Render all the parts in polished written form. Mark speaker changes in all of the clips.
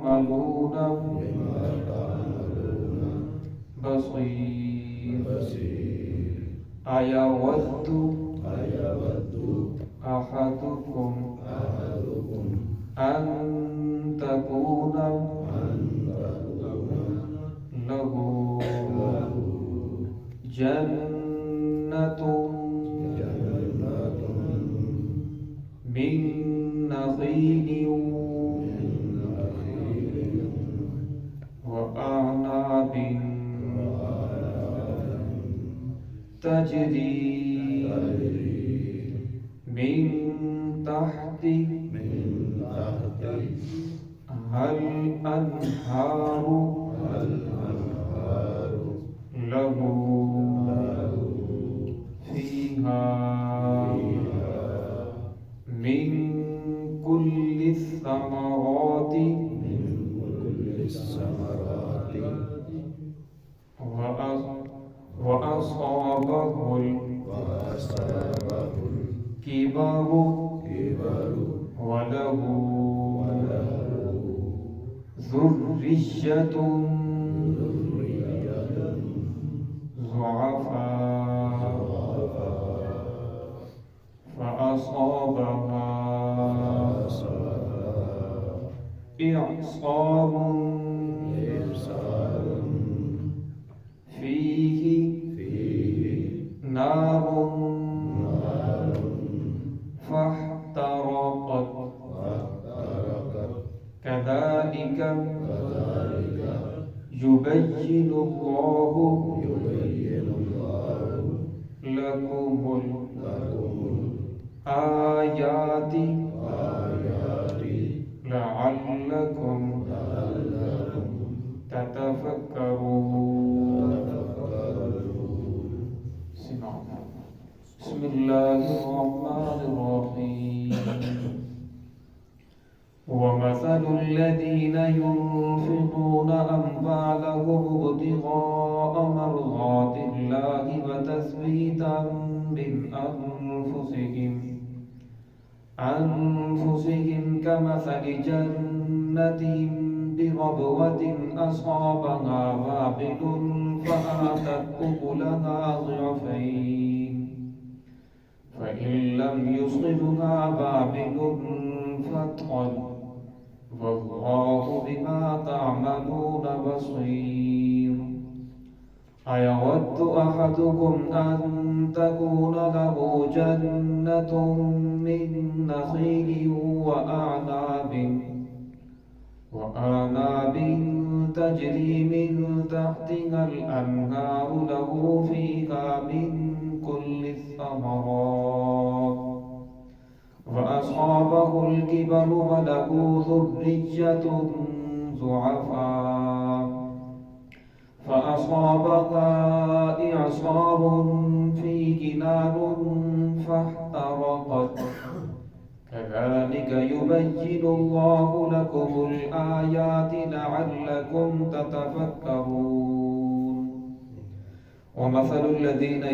Speaker 1: تعملون بصير أيود أحدكم أن تكون له جنة من نخيل وأعناب تجري من تحتها الأنهار له فيها من كل الثمرات وأصابه الكبر وله ذرية ضعفاء فأصابها إعصار فيه نار فاحترقت كذلك يبين الله لكم الآيات لعلكم تتفكرون. بسم الله الرحمن الرحيم. ومثل الذين ينفقون أموالهم ابتغاء مرضات الله وتثبيتا من أنفسهم كمثل جنة بربوة أصابها وابل فآتت أكلها ضعفين فإن لم يصبها وابل فاطل والله بما تعملون بصير. أيود أحدكم أن تكون له جنة من نخيل وأعناب تجري من تحتها الأنهار له فيها من كل الثمرات وأصابه الكبر وله ذرية ضعفاء فأصابها إعصار فيه نار فاحترقت كذلك يبين الله لكم الآيات لعلكم تتفكرون. ومثل الذين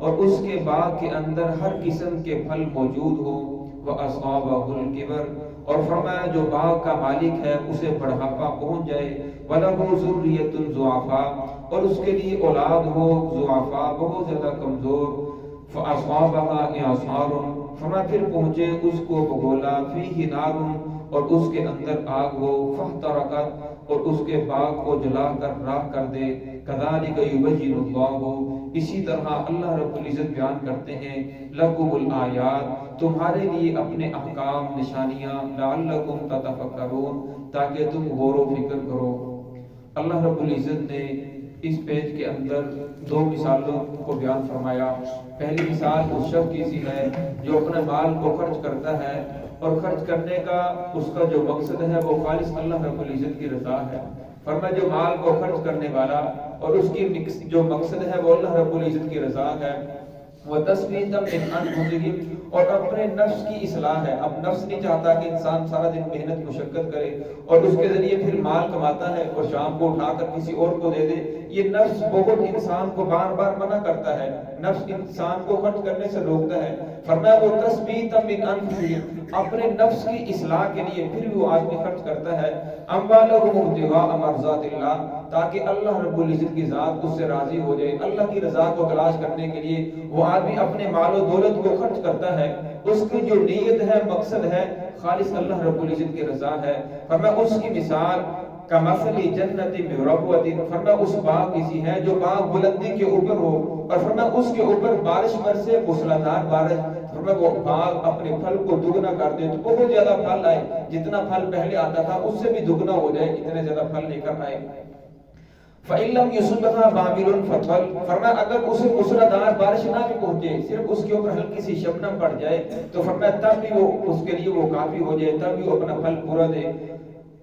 Speaker 1: اور اس کے باغ کے اندر ہر قسم کے پھل موجود ہو، وَأَصَابَهُ الْكِبَرُ، اور فرمایا جو باغ کا مالک ہے اسے بڑھاپا پہنچ جائے، وَلَهُ ذُرِّيَّةٌ ضُعَفَاء، اور اس کے لیے اولاد ہو ضعفاء بہت زیادہ کمزور، فَأَصَابَهَا إِعْصَارٌ، فرمایا پھر پہنچے اس کو بگولا، فِيهِ نَارٌ، اور اس کے اندر آگ ہو، فَاحْتَرَقَتْ، اور اس کے باغ کو جلا کر راکھ کر دے، كَذَلِكَ يُبَيِّنُ اللَّهُ، اسی طرح اللہ رب العزت بیان کرتے ہیں، لَكُمُ الْآيَاتِ، تمہارے لیے اپنے احکام نشانیاں، لَعَلَّكُمْ تَتَفَكَّرُونَ، تاکہ تم غور و فکر کرو۔ اللہ رب العزت نے اس پیج کے اندر دو مثالوں کو بیان فرمایا۔ پہلی مثال اس شخص کی سی ہے جو اپنے مال کو خرچ کرتا ہے، اور خرچ کرنے کا اس کا جو مقصد ہے وہ خالص اللہ رب العزت کی رضا ہے۔ فرمایا جو مال کو خرچ کرنے والا اور اس کی جو مقصد ہے وہ اللہ رب العزت کی رضا ہے، وَتَثْبِيتًا مِنْ أَنفُسِهِمْ، اور اپنے نفس کی اصلاح ہے۔ اب نفس نہیں چاہتا کہ انسان سارا دن محنت مشقت کرے اور اس کے ذریعے پھر مال کماتا ہے اور شام کو اٹھا کر کسی اور کو دے دے۔ یہ نفس بہت انسان کو بار بار منع کرتا ہے، نفس انسان کو خرچ کرنے سے روکتا ہے۔ فرمایا وہ تثبیتا من انفسہم، اپنے نفس کی اصلاح کے لیے پھر بھی وہ آدمی خرچ کرتا ہے، اموالہم ابتغاء مرضات اللہ، تاکہ اللہ رب العزت کی ذات اس سے راضی ہو جائے۔ اللہ کی رضا کو تلاش کرنے کے لیے وہ آدمی اپنے مال و دولت کو خرچ کرتا ہے، اس کی جو نیت ہے مقصد ہے خالص اللہ رب العزت کی رضا ہے۔ فرمایا اس کی مثال کمثل جنت بربوۃ، فرمایا اس باغ کسی ہے جو باغ بلندی کے اوپر ہو، اور فرمایا اس کے اوپر بارش برسے موسلادھار بارش، فرمایا وہ باغ اپنے پھل کو دگنا کر دے تو بہت زیادہ پھل آئے، جتنا پھل پہلے آتا تھا اس سے بھی دگنا ہو جائے، اتنے زیادہ پھل لے کر آئے۔ فَإِن لَمْ يُصِبْهَا وَابِلٌ فَطَلٌ، فرمایا اگر اسے موسلادھار بارش نہ بھی پہنچے، صرف اس کے اوپر ہلکی سی شبنم پڑ جائے تو فرمایا تب بھی وہ اس کے لیے وہ کافی ہو جائے، تب بھی وہ اپنا پھل پورا دے۔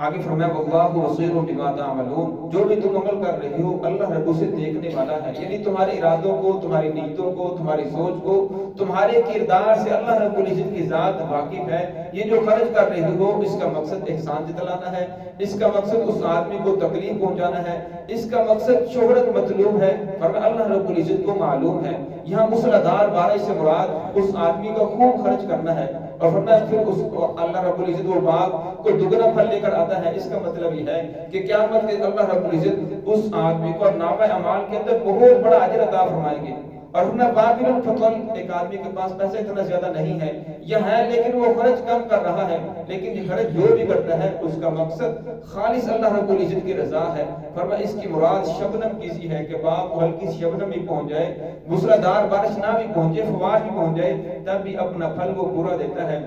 Speaker 1: آگے فرمایا واللہ بصیر بما تعملون، جو بھی تم عمل کر رہے ہو اللہ رب اسے دیکھنے والا ہے، یعنی تمہارے ارادوں کو، تمہاری نیتوں کو، تمہاری سوچ کو، تمہارے کردار سے اللہ رب العزت کی ذات واقف ہے۔ یہ جو خرچ کر رہے ہو اس کا مقصد احسان جتلانا ہے، اس کا مقصد اس آدمی کو تکلیف پہنچانا ہے، اس کا مقصد شہرت مطلوب ہے، فرمایا اللہ رب العزت کو معلوم ہے۔ یہاں موسلادھار بارش سے مراد اس آدمی کا خوب خرچ کرنا ہے، اور فرمایا پھر اس اللہ رب العزت وہ باغ کو دگنا پھل لے کر آتا ہے۔ اس کا مطلب یہ ہے کہ قیامت کے اللہ رب العزت اس آدمی کو نامہ اعمال کے اندر بہت بڑا اجر عطا فرمائیں گے۔ اور فرمایا وابل فطل، ایک آدمی کے پاس پیسے اتنا زیادہ نہیں ہے، یہ ہے لیکن وہ خرچ کم کر رہا ہے، لیکن یہ خرچ جو بھی کرتا ہے اس کا مقصد خالص اللہ رب العزت کی رضا ہے۔ فرمایا اس کی مراد شبنم کی سی ہے کہ باغ کو ہلکی سی شبنم بھی پہنچ جائے، موسلادھار بارش نہ بھی پہنچے، فوار بھی پہنچ جائے، تب بھی اپنا پھل وہ پورا دیتا ہے۔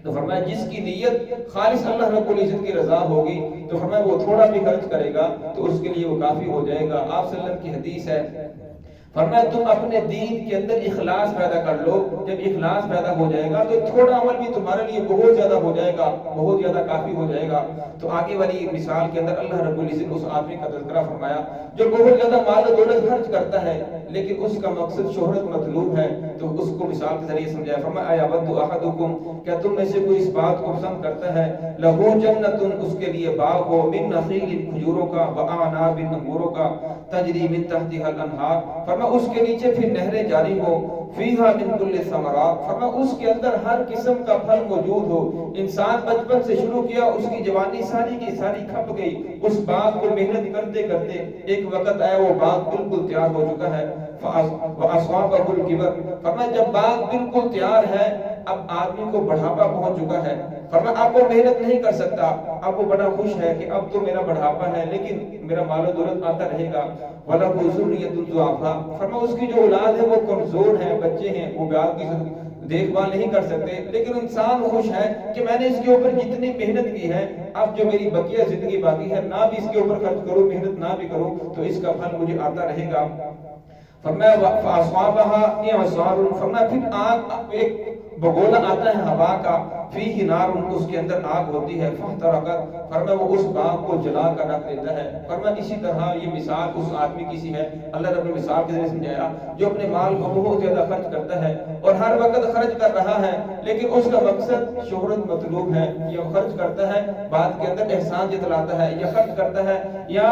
Speaker 1: تو فرمایا جس کی نیت خالص اللہ رب العزت کی رضا ہوگی تو فرمایا وہ تھوڑا بھی خرچ کرے گا تو اس کے لیے وہ کافی ہو جائے گا۔ آپ صلی اللہ علیہ وسلم کی حدیث ہے، فرمایا تم اپنے دین کے اندر اخلاص پیدا کر لو، جب اخلاص پیدا ہو جائے گا تو تھوڑا عمل بھی تمہارے لیے بہت زیادہ ہو جائے گا، بہت زیادہ کافی ہو جائے گا۔ تو آگے والی مثال کے اندر اللہ رب العزت اس آدمی کا تذکرہ فرمایا جو بہت زیادہ مال و دولت خرچ کرتا ہے لیکن اس کا مقصد شہرت مطلوب ہے، تو اس کو مثال کے ذریعے سمجھایا۔ فرمایا اَیَوَدُّ أَحَدُکُم، کیا تم میں سے کوئی اس بات کو پسند کرتا ہے، لَهُ جَنَّةٌ، اس کے لیے باغ ہو، مِن نَخِیلٍ، کھجوروں کا، وَأَعْنَابٍ، انگوروں کا، تَجْرِی مِن تَحْتِہَا الْأَنْہَارُ، فرمایا اس کے نیچے پھر نہریں جاری ہو، فیہا من کل ثمرات، فرمایا اس کے اندر ہر قسم کا پھل موجود ہو۔ انسان بچپن سے شروع کیا، اس کی جوانی ساری کی ساری کھپ گئی، اس باغ کو محنت کرتے کرتے ایک وقت آیا وہ باغ بالکل تیار ہو چکا ہے۔ وَأَصْوَابَهُ الْكِبَرُ، فرمایا جب باغ بالکل تیار ہے، اب آدمی کو بڑھاپا پہنچ چکا ہے، فرمایا اب وہ محنت نہیں کر سکتا، اب وہ بڑا خوش ہے کہ اب تو میرا بڑھاپا ہے لیکن میرا مال و دولت آتا رہے گا۔ وَلَهُ ذُرِّيَّةٌ ضُعَفَاءُ، فرمایا اس کی جو اولاد ہے وہ کمزور ہیں، بچے ہیں، وہ باغ کی دیکھ بھال نہیں کر سکتے، لیکن انسان خوش ہے کہ میں نے اس کے اوپر جتنی محنت کی ہے، اب جو میری بقیہ زندگی باقی ہے نہ بھی اس کے اوپر خرچ کروں، محنت نہ بھی کروں تو اس کا پھل مجھے آتا رہے گا۔ فرمایا فَأَصْوَابَهَا إِعْصَارٌ، فرمایا پھر آگ ایک بگولا آتا ہے ہوا کا، فیہ نار، اس کے اندر آگ ہوتی ہے، فاحترقت، فرمایا وہ اس آگ کو جلا کر رکھ دیتا ہے۔ فرمایا اسی طرح یہ مثال اس آدمی کی سی ہے، اللہ رب نے مثال کے ذریعے سمجھایا، جو اپنے مال کو بہت زیادہ خرچ کرتا ہے اور ہر وقت خرچ کر رہا ہے، لیکن اس کا مقصد شہرت مطلوب ہے، یا خرچ کرتا ہے بعد کے اندر احسان جتلاتا ہے، یا خرچ کرتا ہے، یا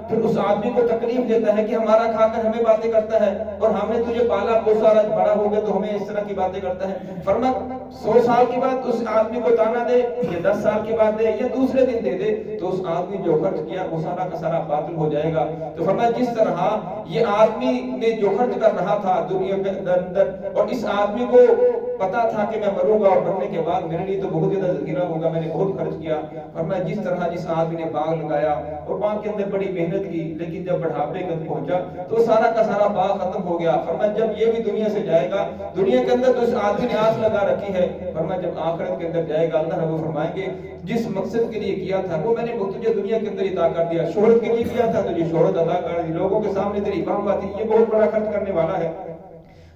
Speaker 1: پھر اس آدمی کو تکلیف دیتا ہے کہ ہمارا کھا کر ہمیں باتیں کرتا ہے، اور ہم نے تجھے پالا پوسا، آج بڑا ہو گیا تو ہمیں اس طرح کی باتیں کرتا ہے۔ فرمایا 100 سال کے بعد اس آدمی کو تانا دے، یا 10 سال کے بعد دے، یا دوسرے دن دے دے، تو اس آدمی جو خرچ کیا وہ سارا کا سارا باطل ہو جائے گا۔ تو فرمایا جس طرح یہ آدمی نے جو خرچ کر رہا تھا دنیا کے اندر، اور اس آدمی کو پتا تھا کہ میں مروں گا اور مرنے کے بعد میرے لیے تو بہت زیادہ ذخیرہ ہوگا، میں نے بہت خرچ کیا۔ فرمایا جس طرح جس آدمی نے باغ لگایا اور باغ کے اندر بڑی محنت کی، لیکن جب بڑھاپے کے اندر پہنچا تو سارا کا سارا باغ ختم ہو گیا۔ فرمایا جب یہ بھی دنیا سے جائے گا، دنیا کے اندر تو اس آدمی نے آس لگا رکھی ہے، فرمایا جب آخرت کے اندر جائے گا اللہ رب فرمائیں گے جس مقصد کے لیے کیا تھا وہ میں نے تجھے دنیا کے اندر عطا کر دیا، شہرت کے لیے کیا تھا تجھے شہرت عطا کر دی، لوگوں کے سامنے تیری واہ تھی، یہ بہت بڑا خرچ کرنے والا ہے۔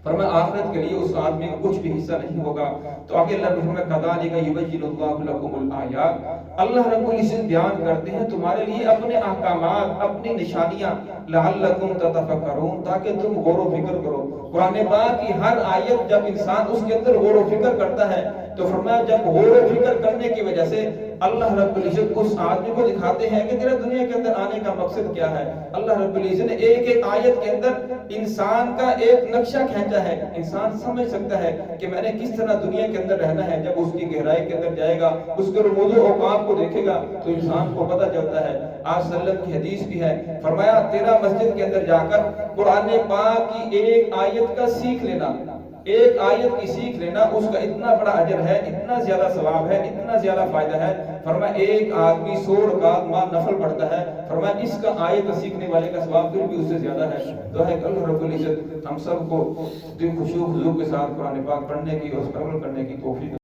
Speaker 1: فرمایا آخرت کے لیے اس آدمی کو کچھ بھی حصہ نہیں ہوگا۔ تو آگے اللہ رب فرمایا کذالک یبین اللہ لکم الآیات، اللہ رب العزت بیان کرتے ہیں تمہارے لیے اپنے احکامات، اپنی نشانیاں، لعلکم تتفکرون، تاکہ تم غور و فکر کرو۔ قرآن پاک کی ہر آیت جب انسان اس کے اندر غور و فکر کرتا ہے تو فرمایا جب غور و فکر کرنے کی وجہ سے اللہ رب العزت اس آدمی کو دکھاتے ہیں کہ تیرا دنیا کے اندر آنے کا مقصد کیا ہے۔ اللہ رب العزت نے ایک ایک آیت کے اندر انسان کا ایک نقشہ کھینچا ہے، انسان سمجھ سکتا ہے کہ میں نے کس طرح دنیا کے اندر رہنا ہے۔ جب اس کی گہرائی کے اندر جائے گا، اس کے رموز و اوقات کو دیکھے گا تو انسان کو پتہ چلتا ہے۔ آج صلی اللہ علیہ وسلم کی حدیث بھی ہے، فرمایا تیرا مسجد کے اندر جا کر قرآن پاک کی ایک آیت کا سیکھ لینا، ایک آیت کی سیکھ لینا، اس کا اتنا بڑا اجر ہے، اتنا زیادہ ثواب ہے، اتنا زیادہ فائدہ ہے۔ فرمایا ایک آدمی 100 رکعت ماہ نفل پڑھتا ہے، فرمایا اس کا آیت سیکھنے والے کا ثواب پھر بھی اس سے زیادہ ہے۔ دعا ہے کہ اللہ رب العزت ہم سب کو دل خشوع و خضوع کے ساتھ قرآن پاک پڑھنے کی اور اس پر عمل کرنے کی توفیق